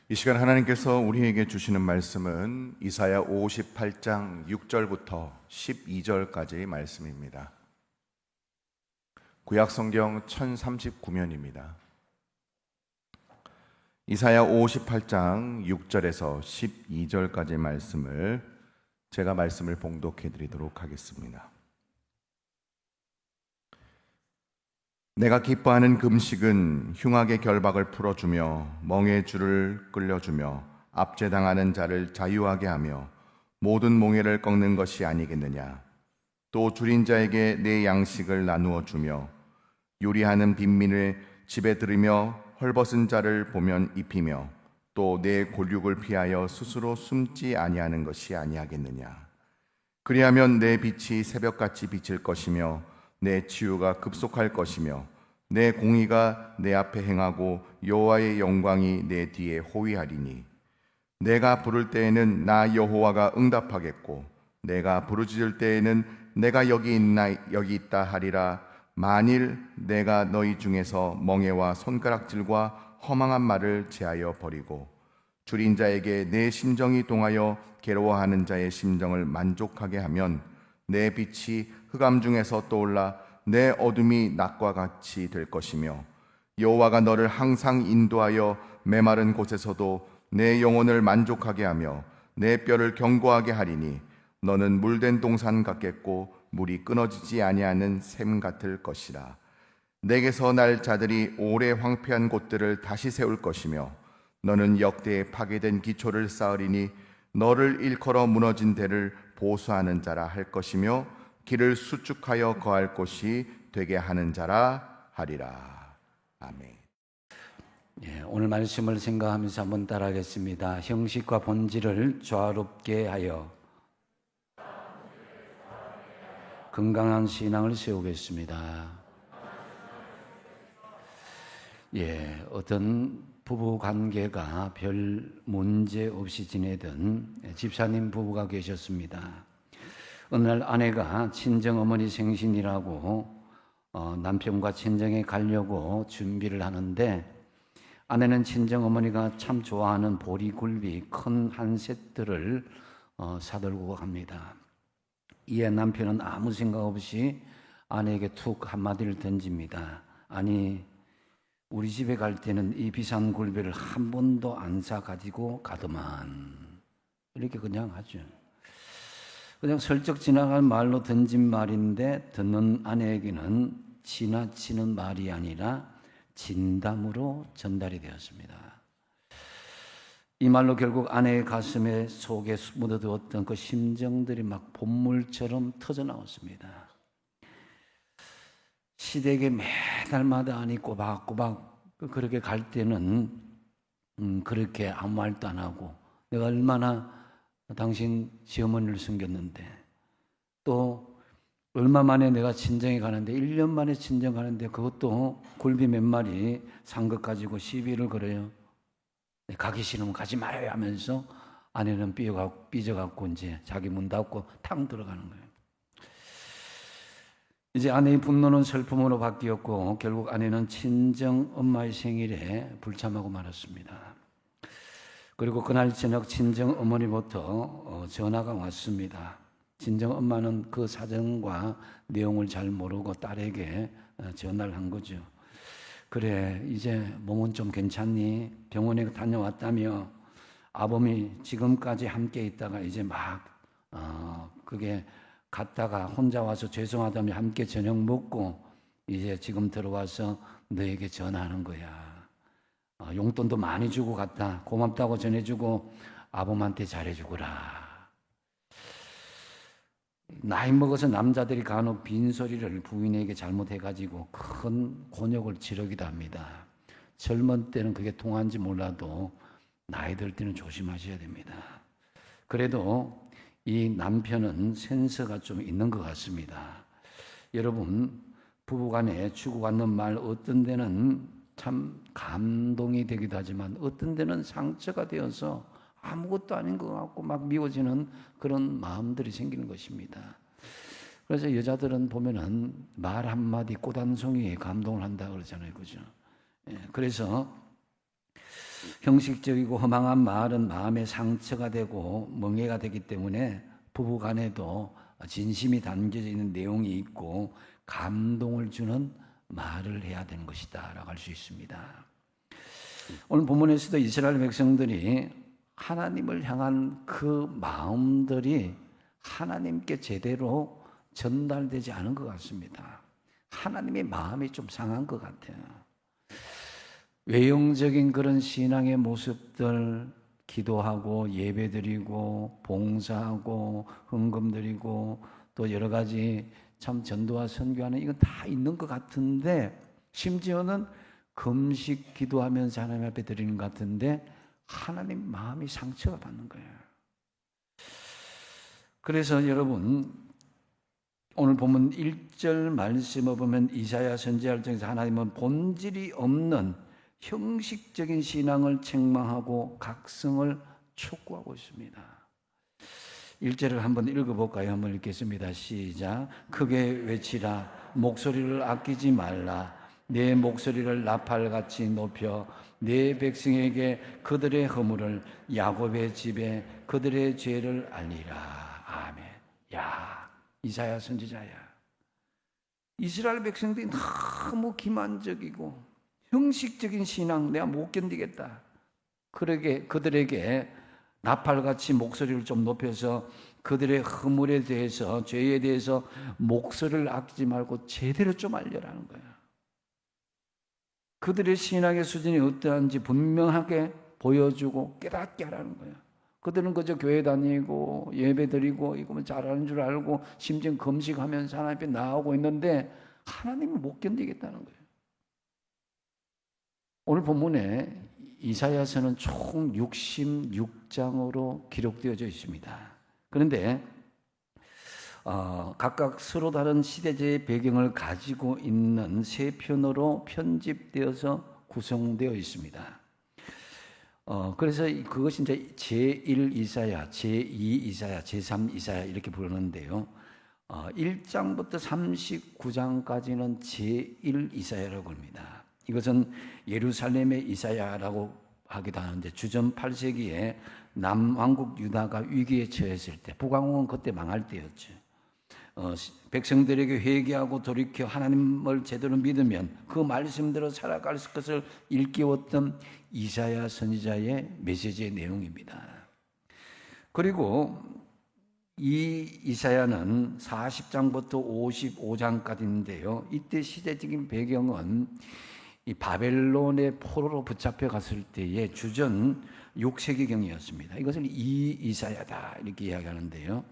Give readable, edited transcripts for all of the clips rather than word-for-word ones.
이 시간 하나님께서 우리에게 주시는 말씀은 이사야 58장 6절부터 12절까지의 말씀입니다. 구약성경 1039면입니다. 이사야 58장 6절에서 12절까지의 말씀을 제가 말씀을 봉독해 드리도록 하겠습니다. 내가 기뻐하는 금식은 흉악의 결박을 풀어주며 멍에 줄을 끌려주며 압제당하는 자를 자유하게 하며 모든 몽해를 꺾는 것이 아니겠느냐. 또 줄인 자에게 내 양식을 나누어 주며 요리하는 빈민을 집에 들이며 헐벗은 자를 보면 입히며 또 내 골육을 피하여 스스로 숨지 아니하는 것이 아니하겠느냐. 그리하면 내 빛이 새벽같이 비칠 것이며 내 치유가 급속할 것이며 내 공의가 내 앞에 행하고 여호와의 영광이 내 뒤에 호위하리니 내가 부를 때에는 나 여호와가 응답하겠고 내가 부르짖을 때에는 내가 여기 있다 하리라. 만일 내가 너희 중에서 멍에와 손가락질과 허망한 말을 제하여 버리고 줄인 자에게 내 심정이 동하여 괴로워하는 자의 심정을 만족하게 하면 내 빛이 흑암 중에서 떠올라 내 어둠이 낮과 같이 될 것이며 여호와가 너를 항상 인도하여 메마른 곳에서도 내 영혼을 만족하게 하며 내 뼈를 견고하게 하리니 너는 물된 동산 같겠고 물이 끊어지지 아니하는 샘 같을 것이라. 내게서 날 자들이 오래 황폐한 곳들을 다시 세울 것이며 너는 역대에 파괴된 기초를 쌓으리니 너를 일컬어 무너진 데를 보수하는 자라 할 것이며 길을 수축하여 거할 곳이 되게 하는 자라 하리라. 아멘. 오늘 말씀을 생각하면서 한번 따라하겠습니다. 형식과 본질을 조화롭게 하여 건강한 신앙을 세우겠습니다. 어떤 부부 관계가 별 문제 없이 지내던 집사님 부부가 계셨습니다. 어느 날 아내가 친정어머니 생신이라고 남편과 친정에 가려고 준비를 하는데 아내는 친정어머니가 참 좋아하는 보리굴비 큰 한 세트를 사들고 갑니다. 이에 남편은 아무 생각 없이 아내에게 툭 한마디를 던집니다. 아니, 우리 집에 갈 때는 이 비싼 굴비를 한 번도 안 사가지고 가더만. 이렇게 그냥 하죠. 그냥 슬쩍 지나갈 말로 던진 말인데 듣는 아내에게는 지나치는 말이 아니라 진담으로 전달이 되었습니다. 이 말로 결국 아내의 가슴에 속에 묻어두었던 그 심정들이 막 봇물처럼 터져나왔습니다. 시댁에 매달마다 아니 꼬박꼬박 그렇게 갈 때는 그렇게 아무 말도 안 하고 내가 얼마나 당신 시어머니를 섬겼는데 또 얼마 만에 내가 친정에 가는데 1년 만에 친정 가는데 그것도 굴비 몇 마리 산 것 가지고 시비를 걸어요. 가기 싫으면 가지 말아요 하면서 아내는 삐져갖고 이제 자기 문 닫고 탕 들어가는 거예요. 이제 아내의 분노는 슬픔으로 바뀌었고 결국 아내는 친정 엄마의 생일에 불참하고 말았습니다. 그리고 그날 저녁 친정 어머니부터 전화가 왔습니다. 친정 엄마는 그 사정과 내용을 잘 모르고 딸에게 전화를 한 거죠. 그래, 이제 몸은 좀 괜찮니? 병원에 다녀왔다며 아범이 지금까지 함께 있다가 이제 막 그게 갔다가 혼자 와서 죄송하다며 함께 저녁 먹고 이제 지금 들어와서 너에게 전화하는 거야. 용돈도 많이 주고 갔다. 고맙다고 전해주고 아범한테 잘해주거라. 나이 먹어서 남자들이 간혹 빈소리를 부인에게 잘못해가지고 큰 곤욕을 치르기도 합니다. 젊은 때는 그게 통한지 몰라도 나이 들 때는 조심하셔야 됩니다. 그래도 이 남편은 센스가 좀 있는 것 같습니다. 여러분, 부부간에 주고받는 말 어떤 데는 참 감동이 되기도 하지만 어떤 데는 상처가 되어서 아무것도 아닌 것 같고 막 미워지는 그런 마음들이 생기는 것입니다. 그래서 여자들은 보면은 말 한마디 꽃 한 송이에 감동을 한다 그러잖아요. 그죠? 그래서 형식적이고 허망한 말은 마음의 상처가 되고 멍해가 되기 때문에 부부 간에도 진심이 담겨져 있는 내용이 있고 감동을 주는 말을 해야 되는 것이다 라고 할 수 있습니다. 오늘 본문에서도 이스라엘 백성들이 하나님을 향한 그 마음들이 하나님께 제대로 전달되지 않은 것 같습니다. 하나님의 마음이 좀 상한 것 같아요. 외형적인 그런 신앙의 모습들, 기도하고 예배드리고 봉사하고 헌금드리고 또 여러 가지 참 전도와 선교하는 이건 다 있는 것 같은데, 심지어는 금식 기도하면서 하나님 앞에 드리는 것 같은데 하나님 마음이 상처가 받는 거예요. 그래서 여러분, 오늘 보면 1절 말씀을 보면 이사야 선지자를 통해서 하나님은 본질이 없는 형식적인 신앙을 책망하고 각성을 촉구하고 있습니다. 1절을 한번 읽어볼까요? 한번 읽겠습니다. 시작. 크게 외치라. 목소리를 아끼지 말라. 내 목소리를 나팔같이 높여 내 백성에게 그들의 허물을, 야곱의 집에 그들의 죄를 알리라. 아멘. 야, 이사야 선지자야. 이스라엘 백성들이 너무 기만적이고 형식적인 신앙 내가 못 견디겠다. 그러게 그들에게 나팔같이 목소리를 좀 높여서 그들의 허물에 대해서, 죄에 대해서 목소리를 아끼지 말고 제대로 좀 알려라는 거야. 그들의 신앙의 수준이 어떠한지 분명하게 보여주고 깨닫게 하라는 거야. 그들은 그저 교회 다니고 예배 드리고 이거 잘하는 줄 알고 심지어 금식하면서 하나님 앞에 나오고 있는데 하나님을 못 견디겠다는 거예요. 오늘 본문에 이사야서는 총 66장으로 기록되어져 있습니다. 그런데 각각 서로 다른 시대적 배경을 가지고 있는 세 편으로 편집되어서 구성되어 있습니다. 그래서 그것이 이제 제1 이사야, 제2 이사야, 제3 이사야 이렇게 부르는데요. 1장부터 39장까지는 제1 이사야라고 합니다. 이것은 예루살렘의 이사야라고 하기도 하는데, 주전 8세기에 남왕국 유다가 위기에 처했을 때, 북왕국은 그때 망할 때였죠. 백성들에게 회개하고 돌이켜 하나님을 제대로 믿으면 그 말씀대로 살아갈 것을 일깨웠던 이사야 선지자의 메시지의 내용입니다. 그리고 이 이사야는 40장부터 55장까지인데요. 이때 시대적인 배경은 이 바벨론의 포로로 붙잡혀 갔을 때의 주전 6세기경이었습니다. 이것을 이사야다 이렇게 이야기하는데요.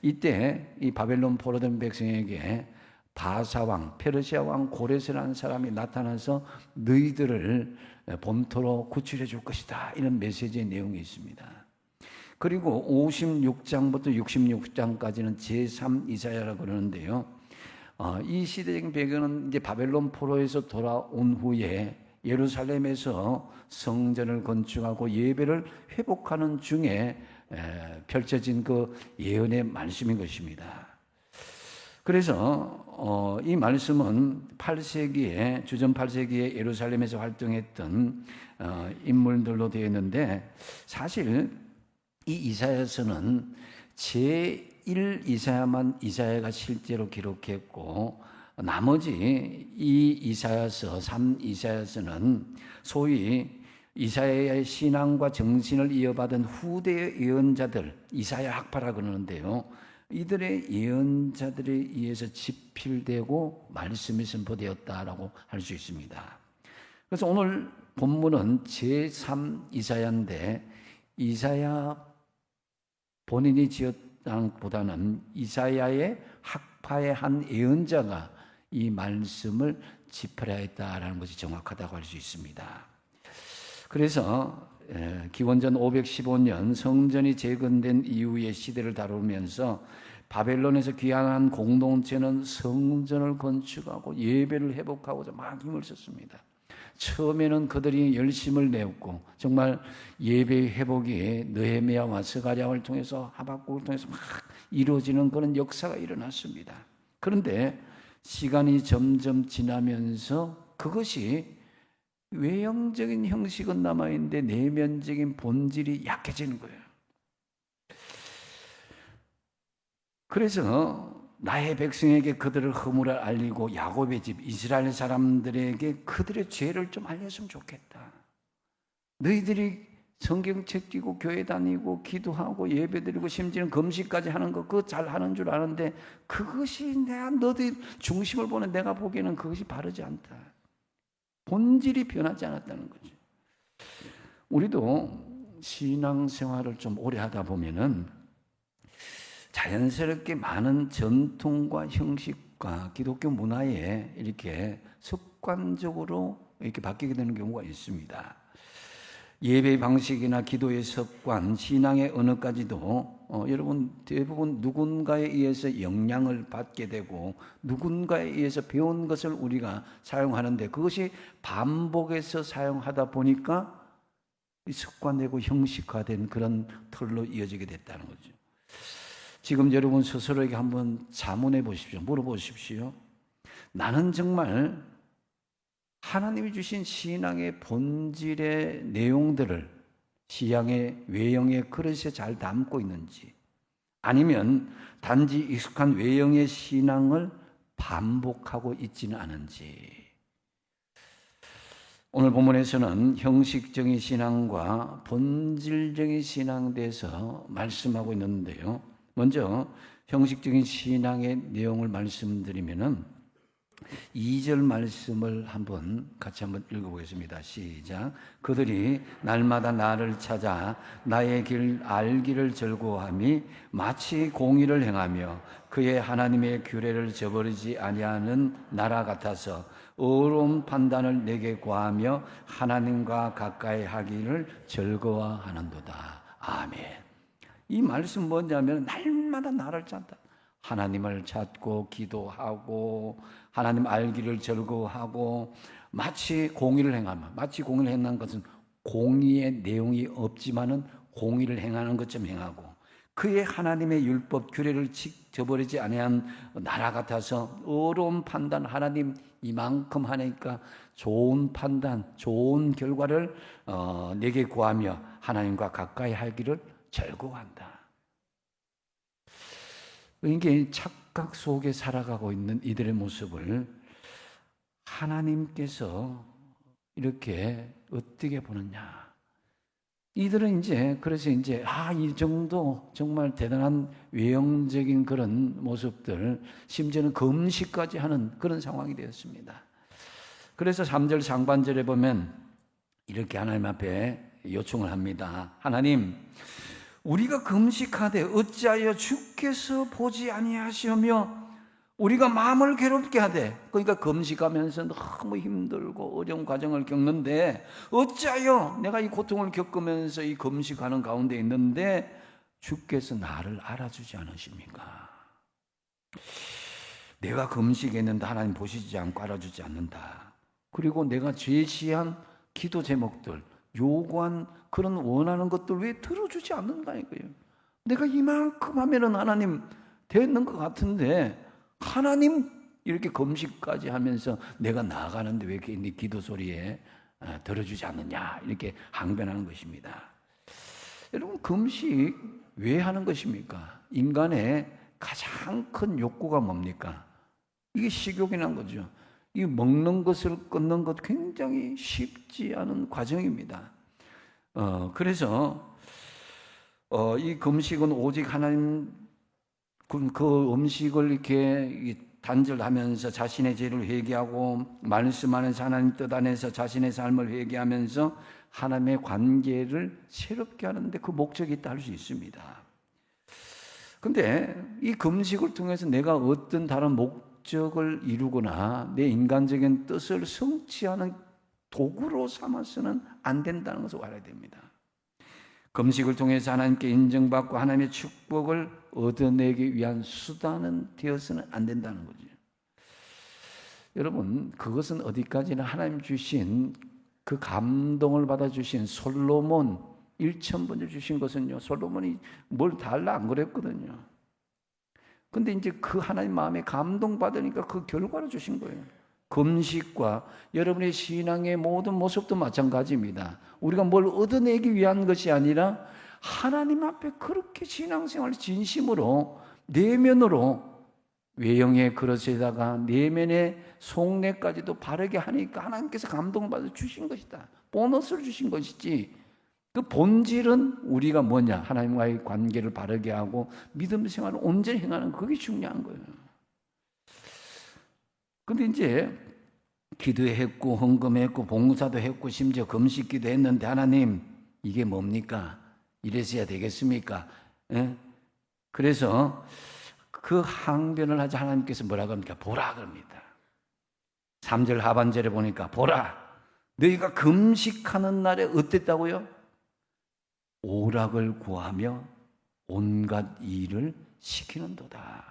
이때 이 바벨론 포로된 백성에게 바사왕, 페르시아 왕 고레스라는 사람이 나타나서 너희들을 본토로 구출해 줄 것이다, 이런 메시지의 내용이 있습니다. 그리고 56장부터 66장까지는 제3 이사야라고 그러는데요. 이 시대적인 배경은 이제 바벨론 포로에서 돌아온 후에 예루살렘에서 성전을 건축하고 예배를 회복하는 중에 펼쳐진 그 예언의 말씀인 것입니다. 그래서 이 말씀은 8세기에, 주전 8세기에 예루살렘에서 활동했던 인물들로 되어 있는데, 사실 이 이사야서는 제1 이사야가 실제로 기록했고, 나머지 이 이사야서, 3 이사야서는 소위 이사야의 신앙과 정신을 이어받은 후대의 예언자들, 이사야 학파라 그러는데요. 이들의 예언자들에 의해서 집필되고 말씀이 선포되었다라고 할 수 있습니다. 그래서 오늘 본문은 제3 이사야인데, 이사야 본인이 지었다기보다는 이사야의 학파의 한 예언자가 이 말씀을 집필하였다라는 것이 정확하다고 할 수 있습니다. 그래서 기원전 515년 성전이 재건된 이후의 시대를 다루면서 바벨론에서 귀환한 공동체는 성전을 건축하고 예배를 회복하고자 막 힘을 썼습니다. 처음에는 그들이 열심을 내었고 정말 예배 회복이 느헤미야와 스가랴를 통해서, 하박국을 통해서 막 이루어지는 그런 역사가 일어났습니다. 그런데 시간이 점점 지나면서 그것이 외형적인 형식은 남아있는데 내면적인 본질이 약해지는 거예요. 그래서 나의 백성에게 그들을 허물을 알리고 야곱의 집 이스라엘 사람들에게 그들의 죄를 좀 알렸으면 좋겠다. 너희들이 성경책 띄고 교회 다니고 기도하고 예배드리고 심지어는 금식까지 하는 거 그거 잘 하는 줄 아는데 그것이 너희들 중심을 보는 내가 보기에는 그것이 바르지 않다. 본질이 변하지 않았다는 거죠. 우리도 신앙생활을 좀 오래 하다 보면은 자연스럽게 많은 전통과 형식과 기독교 문화에 이렇게 습관적으로 이렇게 바뀌게 되는 경우가 있습니다. 예배 방식이나 기도의 습관, 신앙의 언어까지도 여러분 대부분 누군가에 의해서 영향을 받게 되고 누군가에 의해서 배운 것을 우리가 사용하는데 그것이 반복해서 사용하다 보니까 습관되고 형식화된 그런 틀로 이어지게 됐다는 거죠. 지금 여러분 스스로에게 한번 자문해 보십시오. 물어보십시오. 나는 정말 하나님이 주신 신앙의 본질의 내용들을 신앙의 외형의 그릇에 잘 담고 있는지 아니면 단지 익숙한 외형의 신앙을 반복하고 있지는 않은지. 오늘 본문에서는 형식적인 신앙과 본질적인 신앙에 대해서 말씀하고 있는데요. 먼저 형식적인 신앙의 내용을 말씀드리면은 2절 말씀을 같이 한번 읽어보겠습니다. 시작. 그들이 날마다 나를 찾아 나의 길 알기를 즐거워함이 마치 공의를 행하며 그의 하나님의 규례를 저버리지 아니하는 나라 같아서 의로운 판단을 내게 구하며 하나님과 가까이 하기를 즐거워하는도다. 아멘. 이 말씀 뭐냐면 날마다 나를 찾다. 하나님을 찾고 기도하고 하나님 알기를 즐거워하고 마치 공의를 행하며 마치 공의를 행하는 것은 공의의 내용이 없지만은 공의를 행하는 것처럼 행하고 그의 하나님의 율법 규례를 저버리지 아니한 나라 같아서 의로운 판단 하나님 이만큼 하니까 좋은 판단 좋은 결과를 내게 구하며 하나님과 가까이 하기를 즐거워한다. 이게 착각 속에 살아가고 있는 이들의 모습을 하나님께서 이렇게 어떻게 보느냐. 이들은 그래서 이 정도 정말 대단한 외형적인 그런 모습들, 심지어는 금식까지 하는 그런 상황이 되었습니다. 그래서 3절 상반절에 보면 이렇게 하나님 앞에 요청을 합니다. 하나님, 우리가 금식하되 어찌하여 주께서 보지 아니하시며 우리가 마음을 괴롭게 하되, 그러니까 금식하면서 너무 힘들고 어려운 과정을 겪는데 어찌하여 내가 이 고통을 겪으면서 이 금식하는 가운데 있는데 주께서 나를 알아주지 않으십니까? 내가 금식했는데 하나님 보시지 않고 알아주지 않는다. 그리고 내가 제시한 기도 제목들, 요구한 그런 원하는 것들 왜 들어주지 않는가 이거예요. 내가 이만큼 하면은 하나님 되는 것 같은데 하나님 이렇게 금식까지 하면서 내가 나아가는데 왜 이렇게 네 기도 소리에 들어주지 않느냐 이렇게 항변하는 것입니다. 여러분 금식 왜 하는 것입니까? 인간의 가장 큰 욕구가 뭡니까? 이게 식욕이란 거죠. 이 먹는 것을 끊는 것 굉장히 쉽지 않은 과정입니다. 그래서 이 금식은 오직 하나님 그 음식을 이렇게 단절하면서 자신의 죄를 회개하고 말씀하면서 하나님 뜻 안에서 자신의 삶을 회개하면서 하나님의 관계를 새롭게 하는데 그 목적이 있다 할 수 있습니다. 그런데 이 금식을 통해서 내가 어떤 다른 목적을 이루거나 내 인간적인 뜻을 성취하는 도구로 삼아서는 안 된다는 것을 알아야 됩니다. 금식을 통해서 하나님께 인정받고 하나님의 축복을 얻어내기 위한 수단은 되어서는 안 된다는 거죠. 여러분, 그것은 어디까지나 하나님 주신 그 감동을 받아주신 솔로몬 1,000번째 주신 것은요, 솔로몬이 뭘 달라 안 그랬거든요. 근데 이제 그 하나님 마음에 감동받으니까 그 결과를 주신 거예요. 금식과 여러분의 신앙의 모든 모습도 마찬가지입니다. 우리가 뭘 얻어내기 위한 것이 아니라 하나님 앞에 그렇게 신앙생활을 진심으로 내면으로 외형의 그릇에다가 내면의 속내까지도 바르게 하니까 하나님께서 감동을 받아 주신 것이다. 보너스를 주신 것이지. 그 본질은 우리가 뭐냐? 하나님과의 관계를 바르게 하고 믿음 생활을 온전히 행하는 그게 중요한 거예요. 근데 이제 기도했고 헌금했고 봉사도 했고 심지어 금식기도 했는데 하나님 이게 뭡니까? 이래서야 되겠습니까? 예? 그래서 그 항변을 하자 하나님께서 뭐라고 합니까? 보라 그럽니다. 3절 하반절에 보니까 보라 너희가 금식하는 날에 어땠다고요? 오락을 구하며 온갖 일을 시키는도다.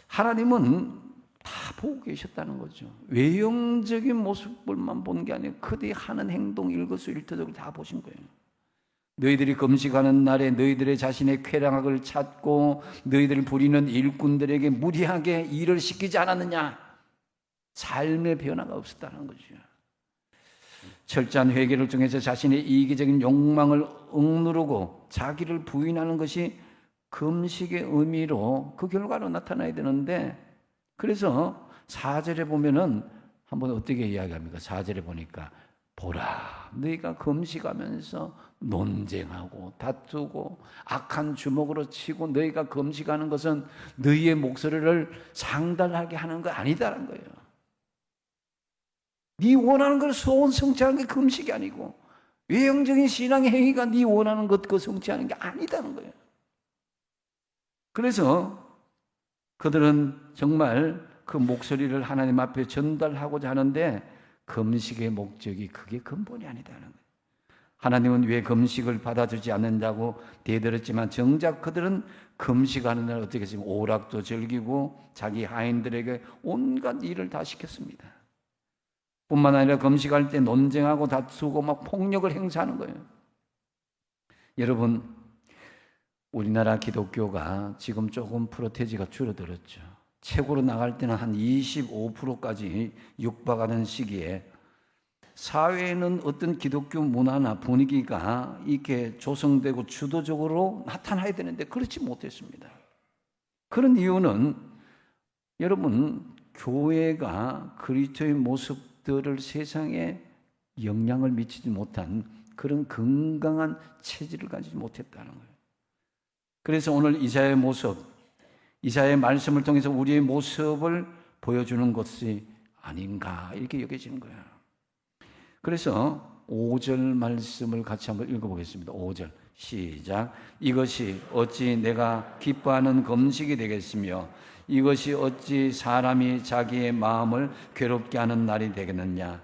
하나님은 다 보고 계셨다는 거죠. 외형적인 모습을만 본 게 아니라 그들이 하는 행동 일거수일투족을 다 보신 거예요. 너희들이 금식하는 날에 너희들의 자신의 쾌락을 찾고 너희들을 부리는 일꾼들에게 무리하게 일을 시키지 않았느냐? 삶의 변화가 없었다는 거죠. 철저한 회개를 통해서 자신의 이기적인 욕망을 억누르고 자기를 부인하는 것이 금식의 의미로 그 결과로 나타나야 되는데, 그래서 4절에 보면은 한번 어떻게 이야기합니까? 4절에 보니까 보라 너희가 금식하면서 논쟁하고 다투고 악한 주먹으로 치고 너희가 금식하는 것은 너희의 목소리를 상달하게 하는 거 아니다라는 거예요. 네 원하는 걸 소원 성취하는 게 금식이 아니고 외형적인 신앙의 행위가 네 원하는 것 그 성취하는 게 아니다는 거예요. 그래서 그들은 정말 그 목소리를 하나님 앞에 전달하고자 하는데 금식의 목적이 그게 근본이 아니다는 거예요. 하나님은 왜 금식을 받아주지 않는다고 대들었지만 정작 그들은 금식하는 날 어떻게 했습니까? 오락도 즐기고 자기 하인들에게 온갖 일을 다 시켰습니다. 뿐만 아니라 금식할 때 논쟁하고 다투고 막 폭력을 행사하는 거예요. 여러분, 우리나라 기독교가 지금 조금 프로테지가 줄어들었죠. 최고로 나갈 때는 한 25%까지 육박하는 시기에 사회에는 어떤 기독교 문화나 분위기가 이렇게 조성되고 주도적으로 나타나야 되는데 그렇지 못했습니다. 그런 이유는 여러분, 교회가 그리스도의 모습들을 세상에 영향을 미치지 못한 그런 건강한 체질을 가지지 못했다는 거예요. 그래서 오늘 이사야의 모습, 이사야의 말씀을 통해서 우리의 모습을 보여주는 것이 아닌가 이렇게 여겨지는 거예요. 그래서 5절 말씀을 같이 한번 읽어보겠습니다. 5절 시작. 이것이 어찌 내가 기뻐하는 금식이 되겠으며 이것이 어찌 사람이 자기의 마음을 괴롭게 하는 날이 되겠느냐.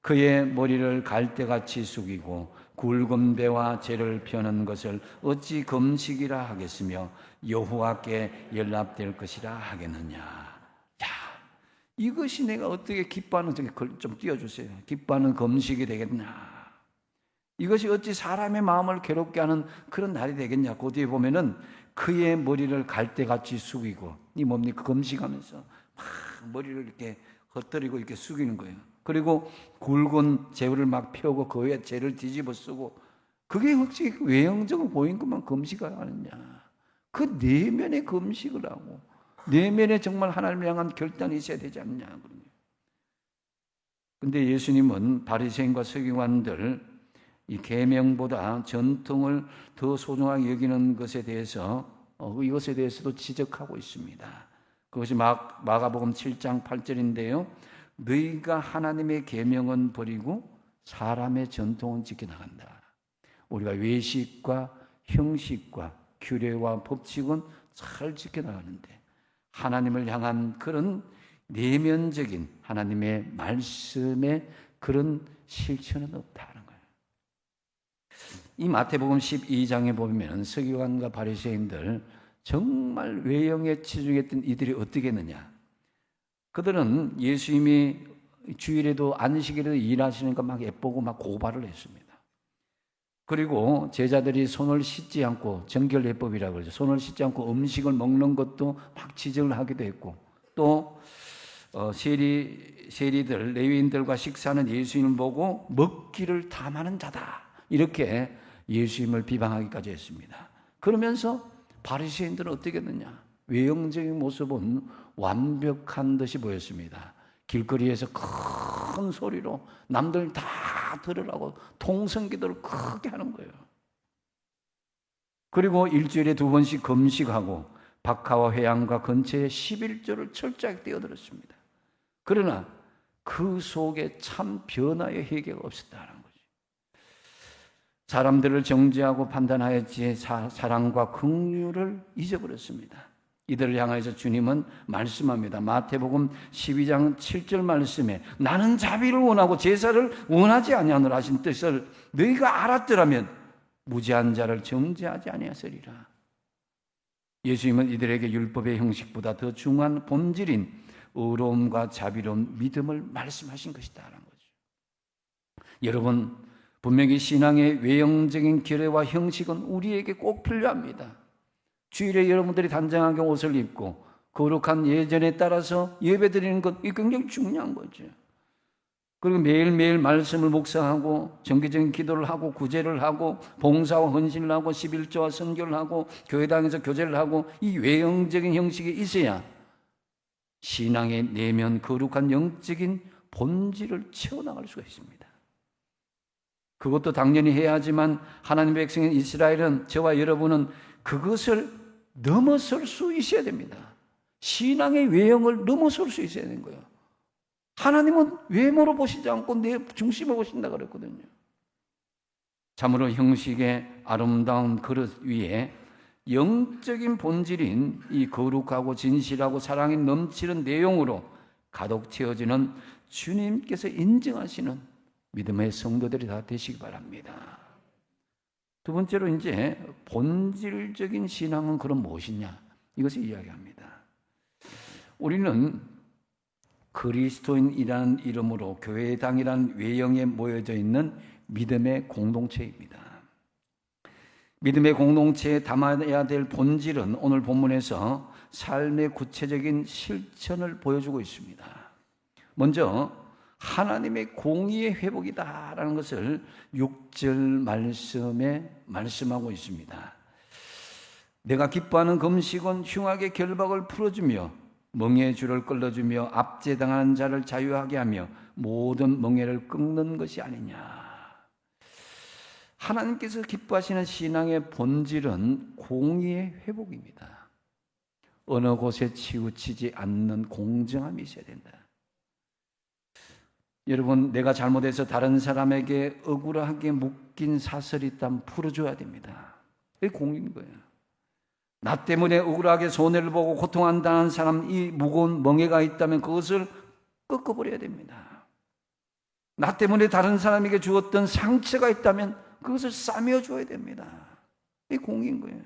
그의 머리를 갈대같이 숙이고 굵은 배와 재를 펴는 것을 어찌 금식이라 하겠으며 여호와께 연락될 것이라 하겠느냐. 야, 이것이 내가 어떻게 기뻐하는, 좀 띄워주세요. 기뻐하는 금식이 되겠냐. 이것이 어찌 사람의 마음을 괴롭게 하는 그런 날이 되겠냐. 그 뒤에 보면은 그의 머리를 갈대같이 숙이고, 이 뭡니까? 금식하면서 막 머리를 이렇게 헛들이고 이렇게 숙이는 거예요. 그리고 굵은 재를 막 펴고 그 위에 재를 뒤집어 쓰고, 그게 혹시 외형적으로 보인 것만 금식을 하느냐. 그 내면의 금식을 하고 내면에 정말 하나님을 향한 결단이 있어야 되지 않냐. 그런데 예수님은 바리새인과 서기관들 이 계명보다 전통을 더 소중하게 여기는 것에 대해서 이것에 대해서도 지적하고 있습니다. 그것이 마가복음 7장 8절인데요. 너희가 하나님의 계명은 버리고 사람의 전통은 지켜나간다. 우리가 외식과 형식과 규례와 법칙은 잘 지켜나가는데 하나님을 향한 그런 내면적인 하나님의 말씀의 그런 실천은 없다는 거예요. 이 마태복음 12장에 보면 서기관과 바리새인들 정말 외형에 치중했던 이들이 어떻게 했느냐. 그들은 예수님이 주일에도 안식일에도 일하시니까 막 예쁘고 막 고발을 했습니다. 그리고 제자들이 손을 씻지 않고, 정결례법이라고 그러죠. 손을 씻지 않고 음식을 먹는 것도 막 지적을 하기도 했고, 또 세리들, 레위인들과 식사하는 예수님을 보고 먹기를 탐하는 자다, 이렇게 예수님을 비방하기까지 했습니다. 그러면서 바리새인들은 어떻게 했느냐? 외형적인 모습은 완벽한 듯이 보였습니다. 길거리에서 큰 소리로 남들 다 들으라고 통성기도를 크게 하는 거예요. 그리고 일주일에 2번씩 금식하고 박하와 회양과 근처에 11조를 철저하게 떼어들었습니다. 그러나 그 속에 참 변화의 회개가 없었다는 거죠. 사람들을 정죄하고 판단하였지 사랑과 긍휼을 잊어버렸습니다. 이들을 향해서 주님은 말씀합니다. 마태복음 12장 7절 말씀에 나는 자비를 원하고 제사를 원하지 아니하노라 하신 뜻을 너희가 알았더라면 무죄한 자를 정죄하지 아니하으리라. 예수님은 이들에게 율법의 형식보다 더 중요한 본질인 의로움과 자비로운 믿음을 말씀하신 것이다라는 거죠. 여러분, 분명히 신앙의 외형적인 결례와 형식은 우리에게 꼭 필요합니다. 주일에 여러분들이 단정하게 옷을 입고 거룩한 예전에 따라서 예배드리는 것, 이게 굉장히 중요한 거죠. 그리고 매일매일 말씀을 묵상하고 정기적인 기도를 하고 구제를 하고 봉사와 헌신을 하고 11조와 선교를 하고 교회당에서 교제를 하고 이 외형적인 형식이 있어야 신앙의 내면 거룩한 영적인 본질을 채워나갈 수가 있습니다. 그것도 당연히 해야 하지만 하나님의 백성인 이스라엘은, 저와 여러분은 그것을 넘어설 수 있어야 됩니다. 신앙의 외형을 넘어설 수 있어야 되는 거예요. 하나님은 외모로 보시지 않고 내 중심을 보신다 그랬거든요. 참으로 형식의 아름다운 그릇 위에 영적인 본질인 이 거룩하고 진실하고 사랑이 넘치는 내용으로 가득 채워지는 주님께서 인정하시는 믿음의 성도들이 다 되시기 바랍니다. 두 번째로 이제 본질적인 신앙은 그럼 무엇이냐? 이것을 이야기합니다. 우리는 그리스도인이라는 이름으로 교회당이라는 외형에 모여져 있는 믿음의 공동체입니다. 믿음의 공동체에 담아야 될 본질은 오늘 본문에서 삶의 구체적인 실천을 보여주고 있습니다. 먼저 하나님의 공의의 회복이다라는 것을 6절 말씀에 말씀하고 있습니다. 내가 기뻐하는 금식은 흉악의 결박을 풀어주며 멍에의 줄을 끌어주며 압제당하는 자를 자유하게 하며 모든 멍에를 끊는 것이 아니냐. 하나님께서 기뻐하시는 신앙의 본질은 공의의 회복입니다. 어느 곳에 치우치지 않는 공정함이 있어야 된다. 여러분, 내가 잘못해서 다른 사람에게 억울하게 묶인 사슬이 있다면 풀어줘야 됩니다. 이게 공의인 거예요. 나 때문에 억울하게 손해를 보고 고통한다는 사람, 이 무거운 멍에가 있다면 그것을 꺾어버려야 됩니다. 나 때문에 다른 사람에게 주었던 상처가 있다면 그것을 싸매줘야 됩니다. 이게 공의인 거예요.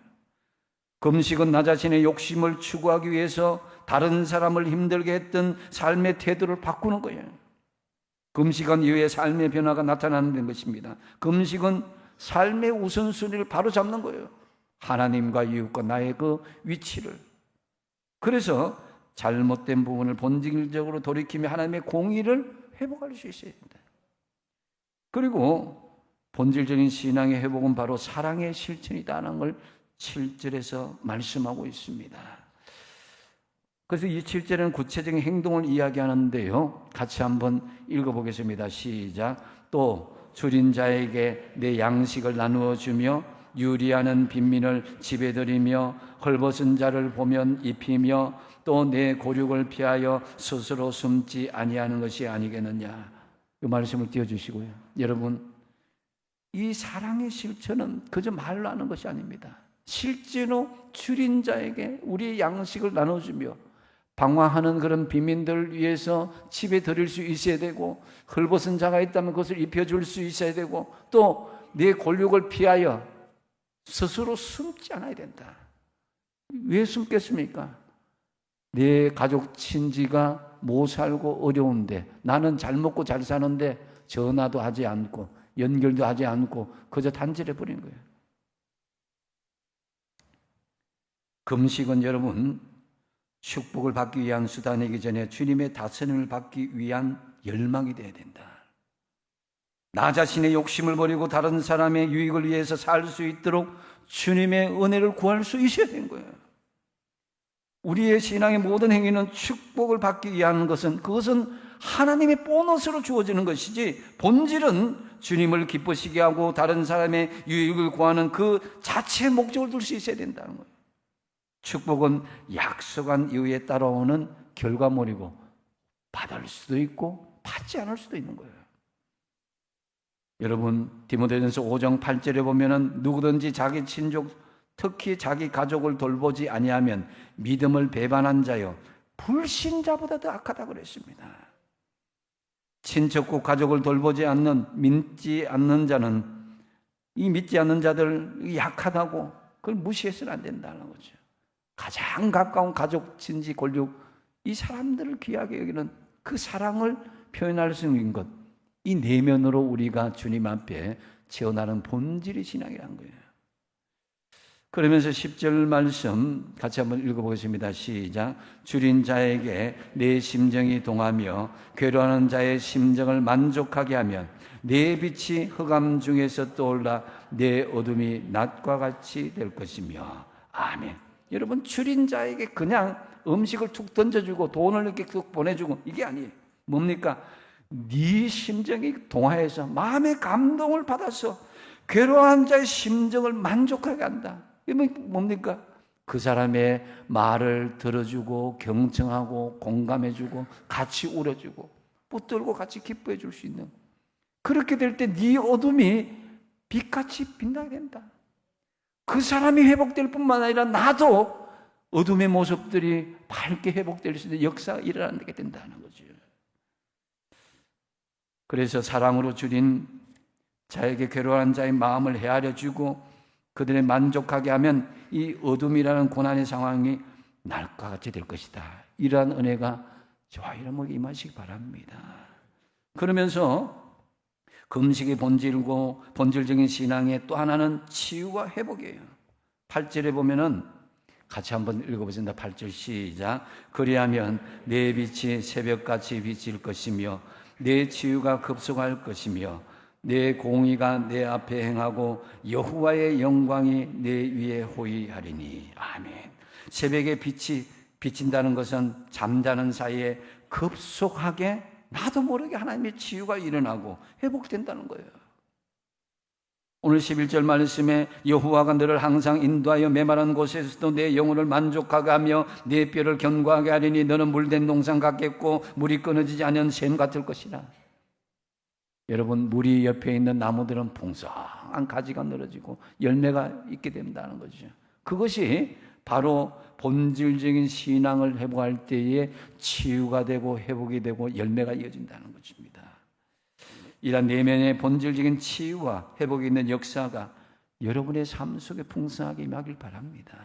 금식은 나 자신의 욕심을 추구하기 위해서 다른 사람을 힘들게 했던 삶의 태도를 바꾸는 거예요. 금식한 이후에 삶의 변화가 나타나는 것입니다. 금식은 삶의 우선순위를 바로잡는 거예요. 하나님과 이웃과 나의 그 위치를. 그래서 잘못된 부분을 본질적으로 돌이키며 하나님의 공의를 회복할 수 있어야 됩니다. 그리고 본질적인 신앙의 회복은 바로 사랑의 실천이다라는 걸 7절에서 말씀하고 있습니다. 그래서 이 7절에는 구체적인 행동을 이야기하는데요. 같이 한번 읽어보겠습니다. 시작. 또 줄인 자에게 내 양식을 나누어 주며 유리하는 빈민을 집에 들이며 헐벗은 자를 보면 입히며 또 내 고륙을 피하여 스스로 숨지 아니하는 것이 아니겠느냐. 이 말씀을 띄워주시고요. 여러분, 이 사랑의 실천은 그저 말로 하는 것이 아닙니다. 실제로 줄인 자에게 우리의 양식을 나눠주며 방황하는 그런 빈민들을 위해서 집에 들일 수 있어야 되고, 헐벗은 자가 있다면 그것을 입혀줄 수 있어야 되고, 또 내 권력을 피하여 스스로 숨지 않아야 된다. 왜 숨겠습니까? 내 가족 친지가 못 살고 어려운데, 나는 잘 먹고 잘 사는데 전화도 하지 않고 연결도 하지 않고 그저 단절해 버린 거예요. 금식은 여러분, 축복을 받기 위한 수단이기 전에 주님의 다스림을 받기 위한 열망이 되어야 된다. 나 자신의 욕심을 버리고 다른 사람의 유익을 위해서 살 수 있도록 주님의 은혜를 구할 수 있어야 된 거예요. 우리의 신앙의 모든 행위는 축복을 받기 위한 그것은 하나님의 보너스로 주어지는 것이지, 본질은 주님을 기쁘시게 하고 다른 사람의 유익을 구하는 그 자체의 목적을 둘 수 있어야 된다는 거예요. 축복은 약속한 이후에 따라오는 결과물이고, 받을 수도 있고 받지 않을 수도 있는 거예요. 여러분, 디모데전서 5장 8절에 보면은 누구든지 자기 친족, 특히 자기 가족을 돌보지 아니하면 믿음을 배반한 자여 불신자보다 더 악하다 그랬습니다. 친척과 가족을 돌보지 않는, 믿지 않는 자는, 이 믿지 않는 자들 약하다고 그걸 무시해서는 안 된다는 거죠. 가장 가까운 가족, 친지, 권력, 이 사람들을 귀하게 여기는 그 사랑을 표현할 수 있는 것, 이 내면으로 우리가 주님 앞에 채워나는 본질의 신앙이라는 거예요. 그러면서 10절 말씀 같이 한번 읽어보겠습니다. 시작. 줄인 자에게 내 심정이 동하며 괴로워하는 자의 심정을 만족하게 하면 내 빛이 흑암 중에서 떠올라 내 어둠이 낮과 같이 될 것이며. 아멘. 여러분, 줄인 자에게 그냥 음식을 툭 던져주고 돈을 이렇게 툭 보내주고 이게 아니에요. 뭡니까? 네 심정이 동화해서 마음의 감동을 받아서 괴로워한 자의 심정을 만족하게 한다. 이게 뭡니까? 그 사람의 말을 들어주고 경청하고 공감해주고 같이 울어주고 붙들고 같이 기뻐해 줄 수 있는, 그렇게 될 때 네 어둠이 빛같이 빛나게 된다. 그 사람이 회복될 뿐만 아니라 나도 어둠의 모습들이 밝게 회복될 수 있는 역사가 일어나게 된다는 거죠. 그래서 사랑으로 줄인 자에게 괴로워하는 자의 마음을 헤아려 주고 그들을 만족하게 하면 이 어둠이라는 고난의 상황이 날과 같이 될 것이다. 이러한 은혜가 저와 여러분에게 임하시기 바랍니다. 그러면서 금식의 본질적인 신앙의 또 하나는 치유와 회복이에요. 8절에 보면은 같이 한번 읽어보겠습니다. 8절 시작. 그리하면 내 빛이 새벽같이 비칠 것이며 내 치유가 급속할 것이며 내 공의가 내 앞에 행하고 여호와의 영광이 내 위에 호위하리니. 아멘. 새벽에 빛이 비친다는 것은 잠자는 사이에 급속하게 나도 모르게 하나님의 치유가 일어나고 회복된다는 거예요. 오늘 11절 말씀에 여호와가 너를 항상 인도하여 메마른 곳에서도 내 영혼을 만족하게 하며 내 뼈를 견고하게 하리니 너는 물된 동산 같겠고 물이 끊어지지 않은 샘 같을 것이라. 여러분, 물이 옆에 있는 나무들은 풍성한 가지가 늘어지고 열매가 있게 된다는 거죠. 그것이 바로 본질적인 신앙을 회복할 때에 치유가 되고 회복이 되고 열매가 이어진다는 것입니다. 이런 내면의 본질적인 치유와 회복이 있는 역사가 여러분의 삶 속에 풍성하게 임하길 바랍니다.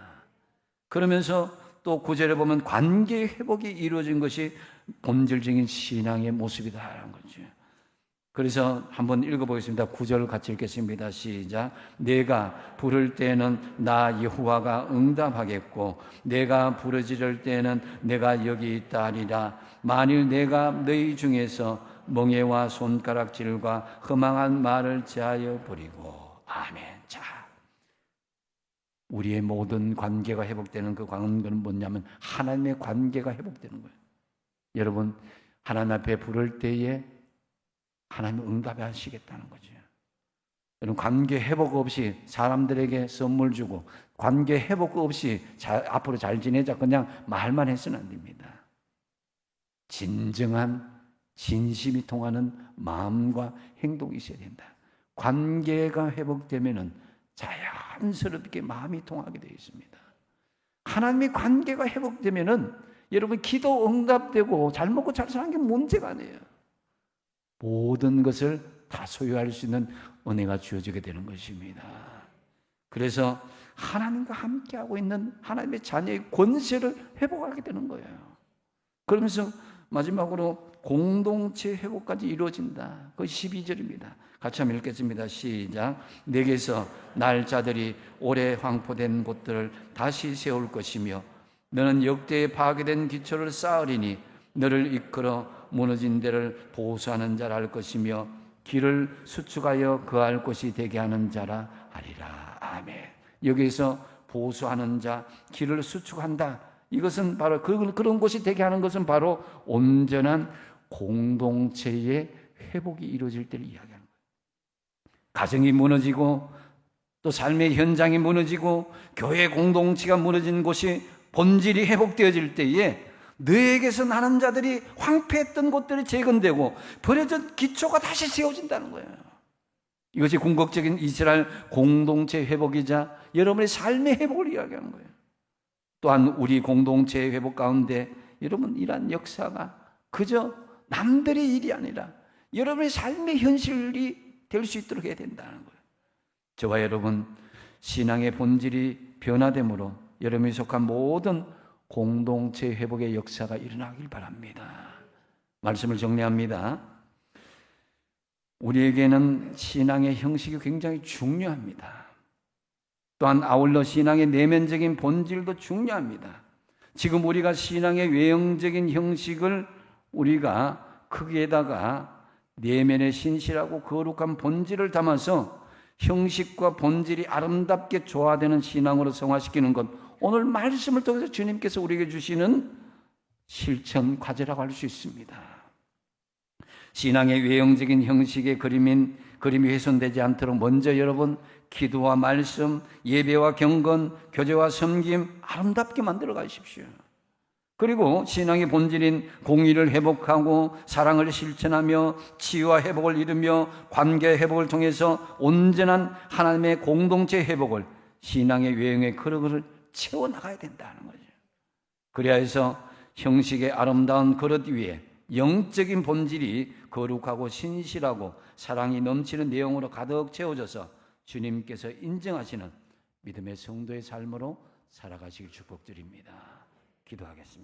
그러면서 또 9절에 보면 관계의 회복이 이루어진 것이 본질적인 신앙의 모습이다라는 거죠. 그래서 한번 읽어보겠습니다. 9절 같이 읽겠습니다. 시작. 내가 부를 때에는 나 여호와가 응답하겠고 내가 부르짖을 때에는 내가 여기 있다 하리라. 만일 내가 너희 중에서 멍에와 손가락질과 허망한 말을 제하여 버리고. 아멘. 자, 우리의 모든 관계가 회복되는 그 관계는 뭐냐면 하나님의 관계가 회복되는 거예요. 여러분, 하나님 앞에 부를 때에 하나님은 응답하시겠다는 거죠. 여러분, 관계 회복 없이 사람들에게 선물 주고 관계 회복 없이 앞으로 잘 지내자 그냥 말만 해서는 안 됩니다. 진정한 진심이 통하는 마음과 행동이 있어야 된다. 관계가 회복되면은 자연스럽게 마음이 통하게 되어 있습니다. 하나님의 관계가 회복되면은 여러분 기도 응답되고 잘 먹고 잘 사는 게 문제가 아니에요. 모든 것을 다 소유할 수 있는 은혜가 주어지게 되는 것입니다. 그래서 하나님과 함께하고 있는 하나님의 자녀의 권세를 회복하게 되는 거예요. 그러면서 마지막으로 공동체 회복까지 이루어진다. 그 12절입니다. 같이 한번 읽겠습니다. 시작. 내게서 날 자들이 오래 황폐된 곳들을 다시 세울 것이며 너는 역대에 파괴된 기초를 쌓으리니 너를 이끌어 무너진 데를 보수하는 자라 할 것이며 길을 수축하여 거할 곳이 되게 하는 자라 하리라. 아멘. 여기서 보수하는 자, 길을 수축한다. 이것은 바로 그런 곳이 되게 하는 것은 바로 온전한 공동체의 회복이 이루어질 때를 이야기하는 거예요. 가정이 무너지고 또 삶의 현장이 무너지고 교회 공동체가 무너진 곳이 본질이 회복되어질 때에 너에게서 나는 자들이 황폐했던 곳들이 재건되고 버려진 기초가 다시 세워진다는 거예요. 이것이 궁극적인 이스라엘 공동체 회복이자 여러분의 삶의 회복을 이야기하는 거예요. 또한 우리 공동체의 회복 가운데 여러분 이러한 역사가 그저 남들의 일이 아니라 여러분의 삶의 현실이 될 수 있도록 해야 된다는 거예요. 저와 여러분 신앙의 본질이 변화됨으로 여러분이 속한 모든 공동체 회복의 역사가 일어나길 바랍니다. 말씀을 정리합니다. 우리에게는 신앙의 형식이 굉장히 중요합니다. 또한 아울러 신앙의 내면적인 본질도 중요합니다. 지금 우리가 신앙의 외형적인 형식을 우리가 크기에다가 내면의 신실하고 거룩한 본질을 담아서 형식과 본질이 아름답게 조화되는 신앙으로 성화시키는 것, 오늘 말씀을 통해서 주님께서 우리에게 주시는 실천 과제라고 할 수 있습니다. 신앙의 외형적인 형식의 그림이 훼손되지 않도록 먼저 여러분 기도와 말씀, 예배와 경건, 교제와 섬김 아름답게 만들어 가십시오. 그리고 신앙의 본질인 공의를 회복하고 사랑을 실천하며 치유와 회복을 이루며 관계 회복을 통해서 온전한 하나님의 공동체 회복을 신앙의 외형의 그릇을 채워나가야 된다는 거죠. 그래야 해서 형식의 아름다운 그릇 위에 영적인 본질이 거룩하고 신실하고 사랑이 넘치는 내용으로 가득 채워져서 주님께서 인정하시는 믿음의 성도의 삶으로 살아가시길 축복드립니다. 기도하겠습니다.